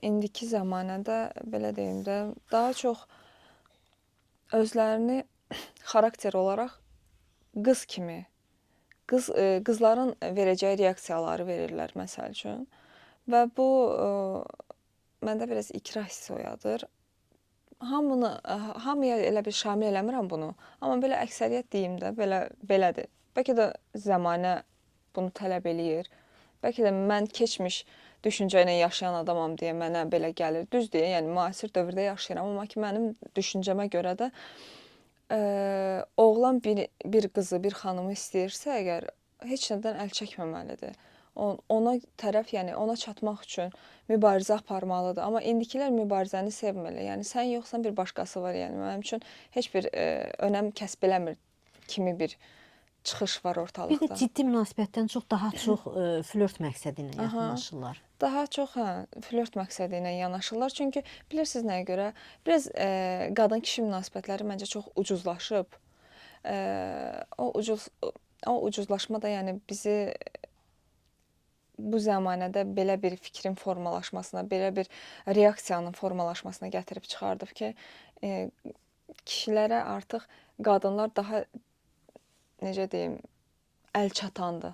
indiki zamanədə belə deyim də, daha çox özlərini xarakter olaraq qız kimi, qızların verəcəyi reaksiyaları verirlər məsəl üçün. Və bu məndə biraz ikrah hissi oyadır. Hamıya elə bir şamil eləmirəm bunu, amma belə əksəriyyət deyim də, belədir. Bəlkə də zamanə bunu tələb eləyir. Bəlkə də mən keçmiş düşüncə ilə yaşayan adamam deyə mənə belə gəlir. Düzdür, yəni müasir dövrdə yaşayıram, amma ki mənim düşüncəmə görə də oğlan bir qızı, bir xanımı istəyirsə əgər heç nədən əl çəkməməlidir. Ona tərəf, yəni ona çatmaq üçün mübarizə aparmalıdır. Amma indikilər mübarizəni sevmir. Yəni sən yoxsan bir başqası var. Yəni mənim üçün heç bir önəm kəsb eləmir kimi bir çıxış var Bir də ortalıqda. ciddi münasibətdən çox daha çox flört məqsədi ilə Aha. yaxınlaşırlar. Daha çox flört məqsədi ilə yanaşırlar. Çünki bilirsiniz nəyə görə? Biraz qadın-kişi münasibətləri məncə çox ucuzlaşıb. O ucuzlaşma da yəni bizi bu zamanədə belə bir fikrin formalaşmasına, belə bir reaksiyanın formalaşmasına gətirib çıxardıb ki, kişilərə artıq qadınlar daha necə deyim, əl çatandır.